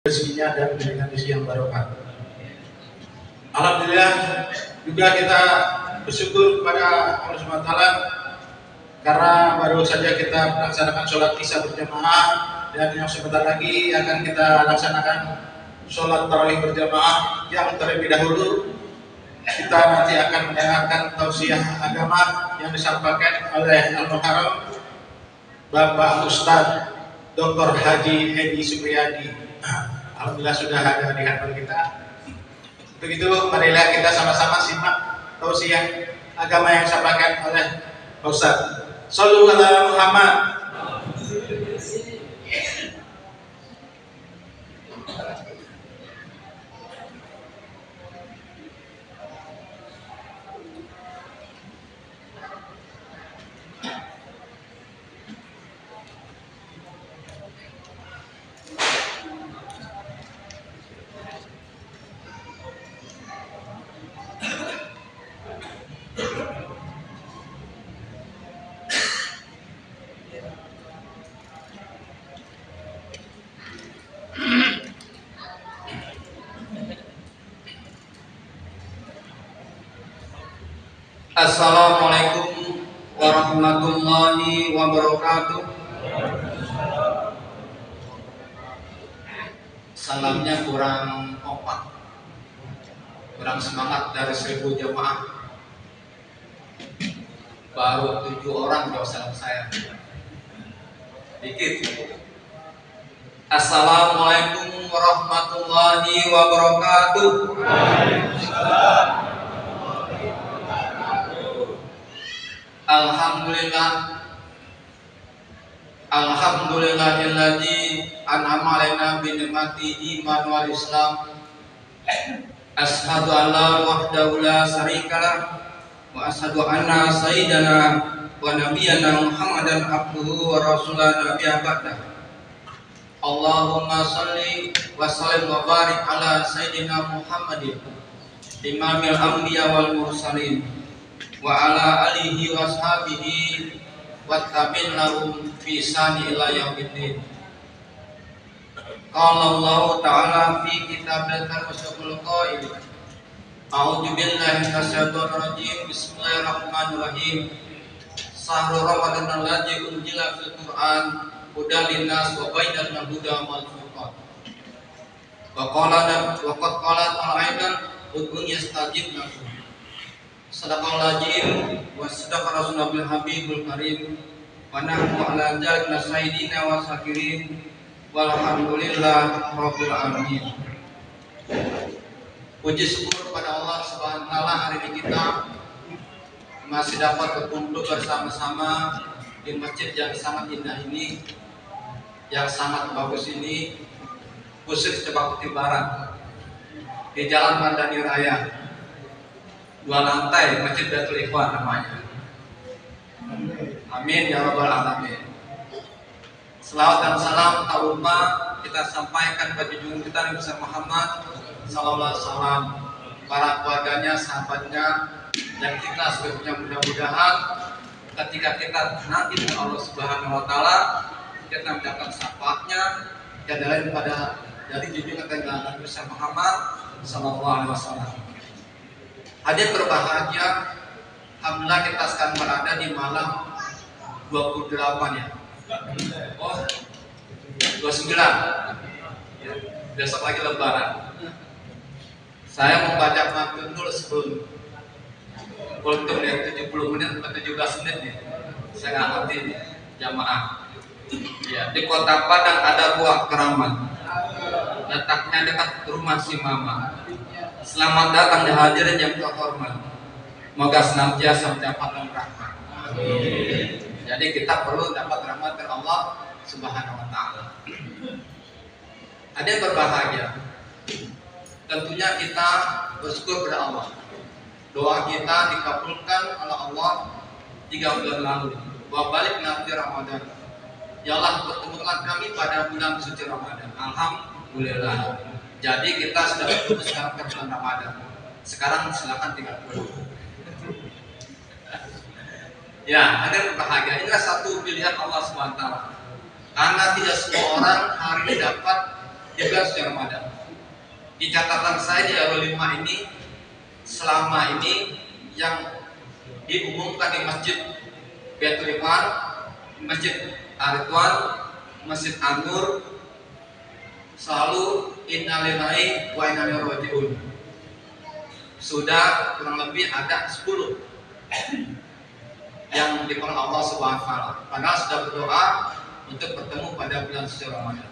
rezekinya dan dengan rezeki yang barokah. Alhamdulillah juga kita bersyukur kepada Allah Subhanahu wa taala karena baru saja kita melaksanakan sholat isya berjamaah dan yang sebentar lagi akan kita laksanakan sholat tarawih berjamaah. Yang terlebih dahulu kita nanti akan mendengarkan tausiah agama yang disampaikan oleh Al-Muharram Bapak Ustadz Dr. Haji Edi Supriyadi. Alhamdulillah sudah ada di hadapan kita. Begitu, marilah kita sama-sama simak tausiah agama yang disampaikan oleh Pak Ustadz. Shallu ala Muhammad. Assalamualaikum warahmatullahi wabarakatuh. Salamnya kurang kompak, kurang semangat dari 1000 jamaah. Baru 7 orang jawab salam saya. Dikit. Assalamualaikum warahmatullahi wabarakatuh. Alhamdulillahilladzi an'ama 'alaina bi ni'mati iman wal islam. Asyhadu an la wahdahu la syarikalah wa asyhadu anna sayyidana wa nabiyyana Muhammadan abduhu wa rasulan nabiyya ba'da. Allahumma shalli wa sallim wa barik ala sayyidina Muhammadin imamil anbiya wal mursalin wa ala alihi wa sahbihi wa tabi'in lahum fi sani ila yaumiddin. Qala Allah ta'ala fi kitabil karimil qail a'udzu billahi minasyaitonir rajim. Bismillahirrahmanirrahim. Syahrul Ramadan alladzi unzila fil Qur'an hudan linnas wa bayyinatin huda wal furqan. Wa qad qala ta'ala ud'u yastajib lakum. Sadaqallahul azim wa sadaqa rasulul habibul karim wa nahnu ala dzalika lasyahidina wa syakirin walhamdulillah rabbil alamin. Puji syukur kepada Allah Subhanahu wa taala, hari ini kita masih dapat berkumpul bersama-sama di masjid yang sangat indah ini, yang sangat bagus ini, khusus Cempaka Putih Barat di Jalan Mardani Raya, 2 lantai, Masjid Baitul Ikhwan namanya. Amin ya rabbal alamin. Selawat dan salam tak lupa kita sampaikan kepada junjungan kita Nabi Muhammad sallallahu alaihi wasallam, para keluarganya, sahabatnya, dan kita sebaiknya mudah-mudahan ketika kita nanti dengan Allah Subhanahu wa taala kita mendapat syafaatnya yang lain pada dari junjungan Nabi Muhammad sallallahu alaihi wasallam. Hadir berbahagia, alhamdulillah kita sekarang berada di malam 28 ya. Oh, 29 ya, besok lagi lebaran. Saya mau baca pantun dulu sebelum kultum ya, 70 menit atau 17 menit nih. Saya nggak ngerti jamaah ya. Di kota Padang ada buah keramat, letaknya dekat rumah si mama. Selamat datang di hadirin yang terhormat, semoga senantiasa mendapatkan rahmat. Jadi kita perlu dapat rahmat dari Allah Subhanahu wa taala. Ada yang berbahagia. Tentunya kita bersyukur kepada Allah. Doa kita dikabulkan oleh Allah 3 bulan lalu. Wa balik nanti Ramadan. Ya Allah, pertemukan kami pada bulan suci Ramadan. Alhamdulillah. Jadi kita sudah bertemu sekarang ke bulan Ramadan. Sekarang silakan tinggal pulang. Ya, ada yang berbahagia. Inilah satu pilihan Allah SWT. Karena tidak semua orang hari ini dapat di bulan suci Ramadan. Di catatan saya di RW 5 ini selama ini yang diumumkan di Masjid Baitul Iman, Masjid Ar-Ridwan, Masjid An-Nur selalu innalillahi wa inna ilaihi raji'un. Sudah kurang lebih ada 10 yang dipanggil Allah Subhanahu wa taala. Padahal sudah berdoa untuk bertemu pada bulan suci Ramadan.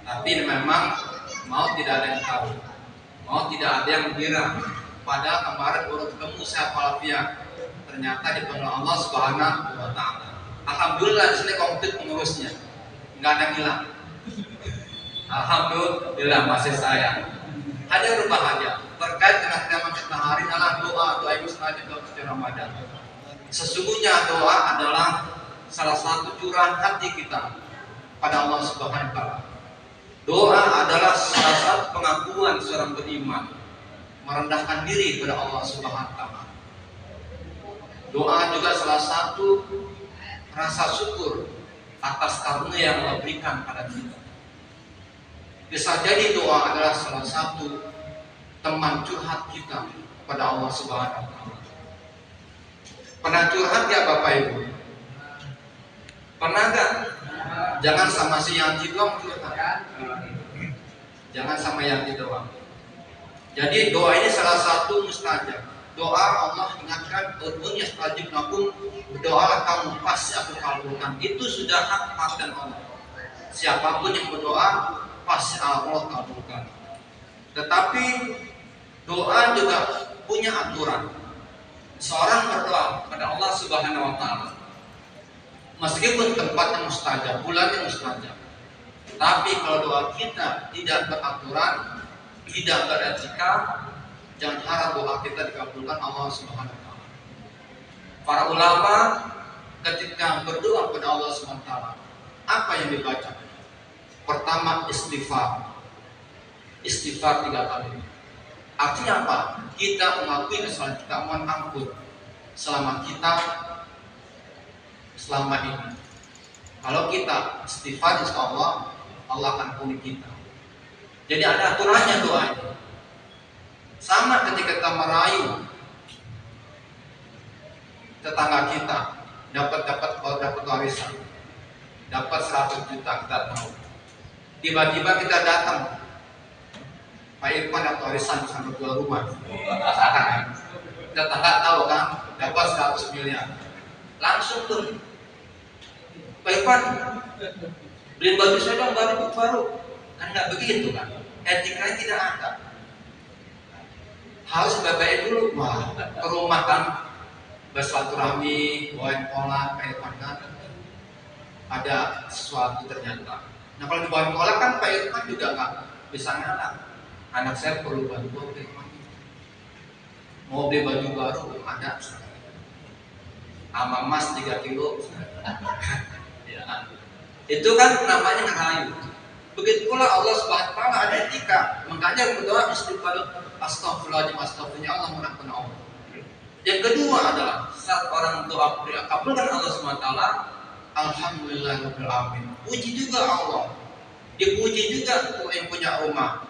Tapi memang mau tidak ada yang tahu, mau tidak ada yang mengira. Padahal kemarin baru ketemu saya walafiat, ternyata dipanggil Allah Subhanahu wa taala. Alhamdulillah di sini komplit pengurusnya, nggak ada yang hilang. Alhamdulillah masih saya. Hanya berbahagia terkait dengan tema kita hari adalah doa mustajab dalam bulan Ramadan. Sesungguhnya doa adalah salah satu curahan hati kita pada Allah Subhanahu wa taala. Doa adalah salah satu pengakuan seorang beriman, merendahkan diri kepada Allah Subhanahu wa taala. Doa juga salah satu rasa syukur atas karunia yang Allah berikan pada kita. Bisa jadi doa adalah salah satu teman curhat kita pada Allah Subhanahu wa taala. Pernah curhat ya Bapak Ibu? Pernah enggak? Jangan sama si Yanti doang curhat. Jangan sama Yanti doang. Jadi doa ini salah satu mustajab. Doa Allah ingatkan ud'un yastajib lakum, berdoalah kamu pasti aku kabulkan. Itu sudah hak dan Allah. Siapapun yang berdoa pasti Allah kabulkan. Tetapi doa juga punya aturan. Seorang berdoa kepada Allah Subhanahu wa taala, meskipun tempatnya mustajab, bulannya mustajab, tapi kalau doa kita tidak beraturan, tidak beretika, jangan harap doa kita dikabulkan Allah Subhanahu wa taala. Para ulama ketika berdoa kepada Allah Subhanahu wa taala, apa yang dibaca? Pertama istighfar. Istighfar 3 kali. Artinya apa? Kita mengakui kesalahan kita, mohon ampun selama ini. Kalau kita istighfar, insya Allah akan ampuni kita. Jadi ada aturannya doa ini. Sama ketika kita merayu tetangga kita dapat warisan, dapat 100 juta, kita tahu. Tiba-tiba kita datang, Pak Irfan dapat warisan sampai 2 rumah. Tetangga tahu kan, dapat 100 miliar. Langsung tuh, Pak Irfan, beliin baju saya dong baru. Kan nggak begitu kan? Etikanya tidak ada. Harus baik dulu, wah, ke rumah kan bersilaturahmi, bawain kolak, Pak Irfan kan ada sesuatu ternyata. Nah kalau dibawain kolak kan Pak Irfan juga nggak bisa ngalah. Anak saya perlu bantuan Pak Irfan. Mau beli baju baru ada, sama emas 3 kilo. Ya, itu kan namanya ngerayu. Begitu pula Allah Subhanahu wa taala ada etika. Makanya berdoa istighfar, astagfirullahaladzim, astagfirullah, Allah mengampuni Allah. Yang kedua adalah saat orang doa kabulkan Allah Subhanahu wa taala, alhamdulillahirabbil alamin. Puji juga Allah. Dipuji juga untuk yang punya rumah,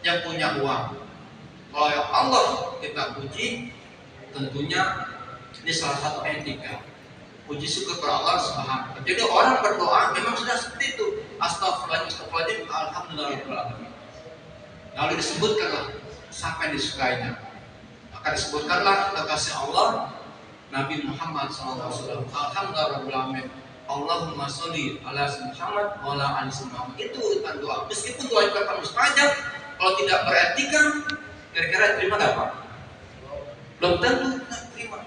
yang punya uang. Kalau Allah kita puji, tentunya ini salah satu etika. Puji syukur kepada Allah Subhanahu wa taala. Jadi orang berdoa memang sudah seperti itu. Astagfirullahaladzim, alhamdulillahirabbil alamin. Lalu disebutkanlah siapa yang disukainya. Maka disebutkanlah kekasih Allah Nabi Muhammad SAW. Alhamdulillahirabbil alamin. Allahumma sholli ala Muhammad wa ala ali Muhammad. Itu urutan doa. Meskipun doa itu akan mustajab, kalau tidak beretika, kira-kira terima nggak Pak? Belum tentu terima.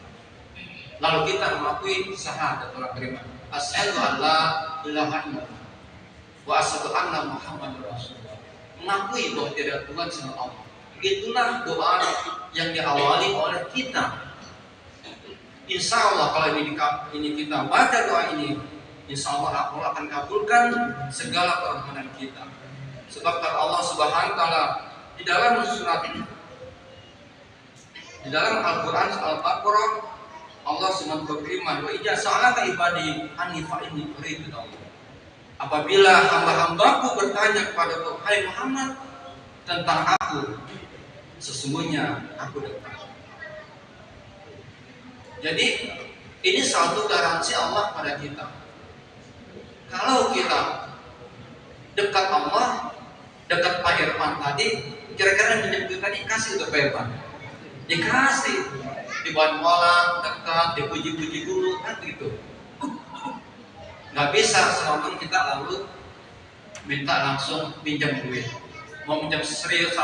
Lalu kita mengakui syahadat orang terima. Asyhadu an la ilaha illallah wa asyhadu anna Muhammadar Rasulullah. Mengakui bahwa tidak ada Tuhan selain Allah. Itulah doa yang diawali oleh kita. Insya Allah kalau ini kita baca doa ini, insya Allah Allah akan kabulkan segala permohonan kita. Sebab kata Allah Subhanahu wa taala di dalam surat ini, di dalam Al-Quran Al-Baqarah, Allah SWT berfirman, wa idza sa'alaka ibadi anni fa inni qarib. apabila hamba-hambaku bertanya kepada hai Muhammad tentang aku, sesungguhnya aku dekat. Jadi ini satu garansi Allah pada kita. Kalau kita dekat Allah, dekat Pak Irfan tadi, kira-kira yang tadi kasih ke Pak Irfan, dikasih, dibuat kolam, dekat, dipuji-puji dulu, kan gitu. Nggak bisa selalu kita lalu minta langsung pinjam duit. Mau pinjam 100.000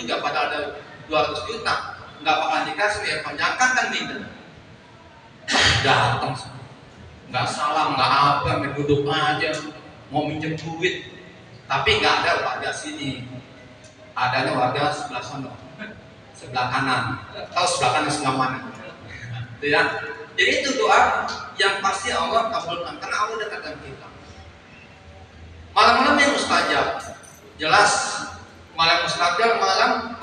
juga pada ada 200 juta, nggak bakal dikasih ya, panjangkan kan minjem. Datang, nggak salam, nggak apa, duduk aja, mau minjem duit, tapi nggak ada warga sini, adanya warga sebelah sana, sebelah kanan, atau sebelah kanan sebelah mana, itu ya. Jadi itu doa yang pasti Allah kabulkan karena Allah dekat dengan kita. Malam-malam yang mustajab, jelas malam mustajab, malam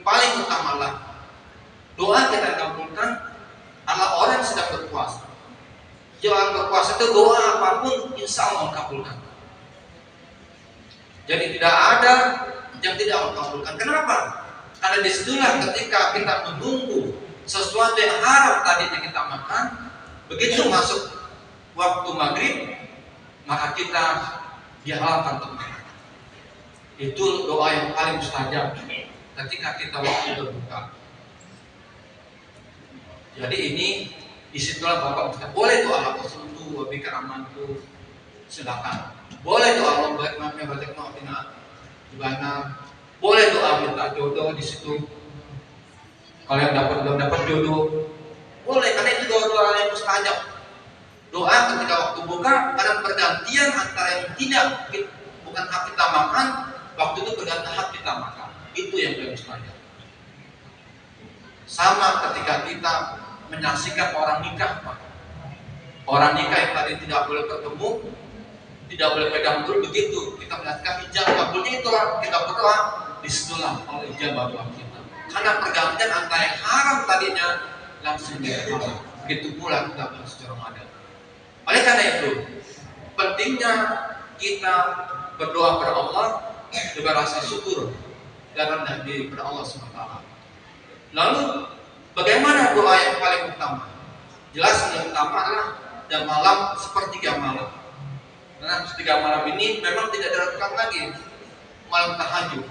paling utama lah. Doa kita kabulkan adalah orang yang sedang berpuasa. Jangan berpuasa itu doa apapun insya Allah kabulkan. Jadi tidak ada yang tidak Allah kabulkan. Kenapa? Karena disitulah ketika kita menunggu sesuatu yang haram tadi yang kita makan, begitu masuk waktu maghrib, maka kita dihalalkan untuk makan. Itu doa yang paling mustajab ketika kita waktu berbuka. Jadi ini disitulah Bapak Ustaz boleh doa Allah suntu wabika amantu, silakan. Boleh doa Allah baik maafnya baik maafina gimana. Boleh doa minta jodoh di situ. Kalau yang belum dapat jodoh, boleh, karena itu doa-doa yang mustajab. Doa ketika waktu buka, kadang pergantian antara yang tidak bukan hak kita makan, waktu itu berganti hak kita makan. Itu yang paling mustajab. Sama ketika kita menyaksikan orang nikah, Pak. Orang nikah yang tadi tidak boleh ketemu, tidak boleh pegang dulu, begitu kita menyaksikan hijab kabulnya, itulah kita berdoa, disitulah Allah ijabah doa kita. Karena pergantian antara yang haram tadinya langsung dihalalkan. Begitu pula kita secara Ramadan. Oleh karena itu, pentingnya kita berdoa kepada Allah dengan rasa syukur dan rendah diri kepada Allah SWT. Lalu bagaimana doa yang paling utama? Jelas yang utama adalah dan malam sepertiga malam. Karena sepertiga malam ini memang tidak dilakukan lagi malam tahajud.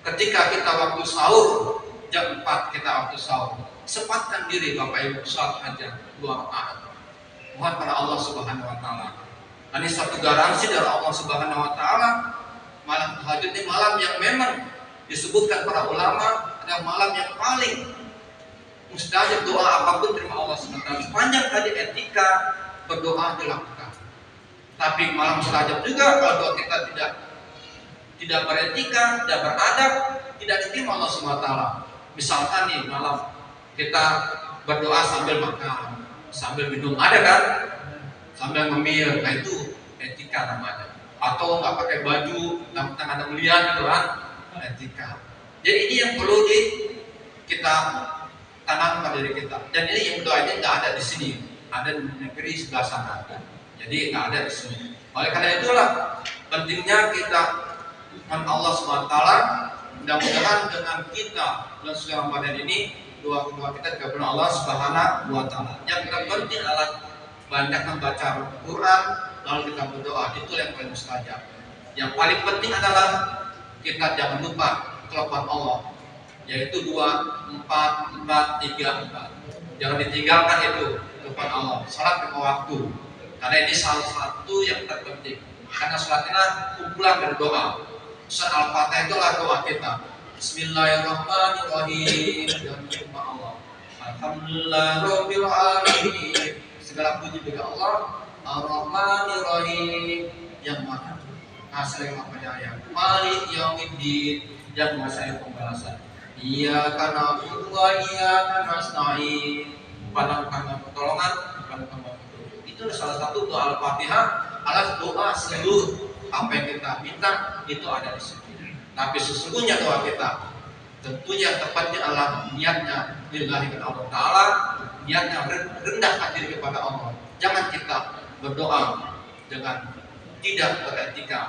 Ketika kita waktu sahur jam 4 kita waktu sahur, sempatkan diri Bapak Ibu salat hajat 2 rakaat. Mohon pada Allah Subhanahu wa taala. Ini satu garansi dari Allah Subhanahu wa taala. Malam tahajud ini malam yang memang disebutkan para ulama adalah malam yang paling mustajab, doa apapun terima Allah SWT. Sepanjang tadi etika berdoa dilakukan. Tapi malam mustajab juga kalau doa kita tidak beretika, tidak beradab, tidak diterima Allah SWT. Misalkan nih malam kita berdoa sambil makan, sambil minum, ada kan? Sambil ngemil, nah itu etika namanya. Atau nggak pakai baju, dalam tangan melihat gitu kan? Etika. Jadi ini yang perlu kita tanamkan diri kita. Dan ini yang doa ini nggak ada di sini, ada di negeri sebelah sana. Jadi nggak ada di sini. Oleh karena itulah pentingnya kita dengan Allah SWT. Mudah-mudahan dengan kita dan sudah Ramadan ini doa kita dikabulkan Allah Subhanahu wa taala. Yang kita penting adalah banyak membaca Al-Quran, lalu kita berdoa, itu yang paling mustajab. Yang paling penting adalah kita jangan lupa kelapan Allah, yaitu 2, 4, 4, 3, 4. Jangan ditinggalkan itu kelapan Allah. Salat lima waktu, karena ini salah satu yang terpenting. Karena salat adalah kumpulan berdoa. Surat Al-Fatihah itulah doa kita. Bismillahirrahmanirrahim. Dan nama Allah. Alhamdulillahirabbil alamin. Segala puji bagi Allah. Ar-Rahmanirrahim, yang Maha Kasih yang Maha Penyayang. Malik yaumiddin, yang Maha Pembalasan. Iyyaka na'budu wa iyyaka nasta'in. Pada kami pertolongan, pada kami petunjuk. Itu salah satu doa Al-Fatihah adalah doa seluruh apa yang kita minta itu ada di sini. Tapi sesungguhnya doa kita tentunya tepatnya adalah niatnya lillahi Allah Ta'ala, niatnya rendahkan diri kepada Allah. Jangan kita berdoa dengan tidak beretika,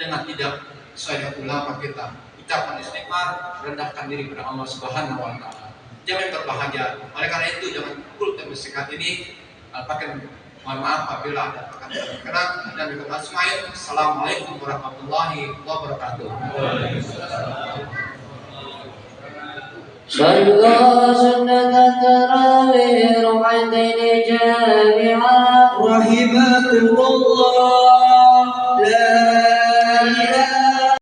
dengan tidak sesuai dengan ulama kita. Ucapkan istighfar, rendahkan diri kepada Allah Subhanahu wa taala. Jangan berbahagia. Oleh karena itu jangan pukul tersikat ini pakai mohon maaf apabila ada perkataan dan juga asmaul. Assalamualaikum warahmatullahi wabarakatuh. صلوا سنة التراويح ركعتين جامعا رحمكم الله.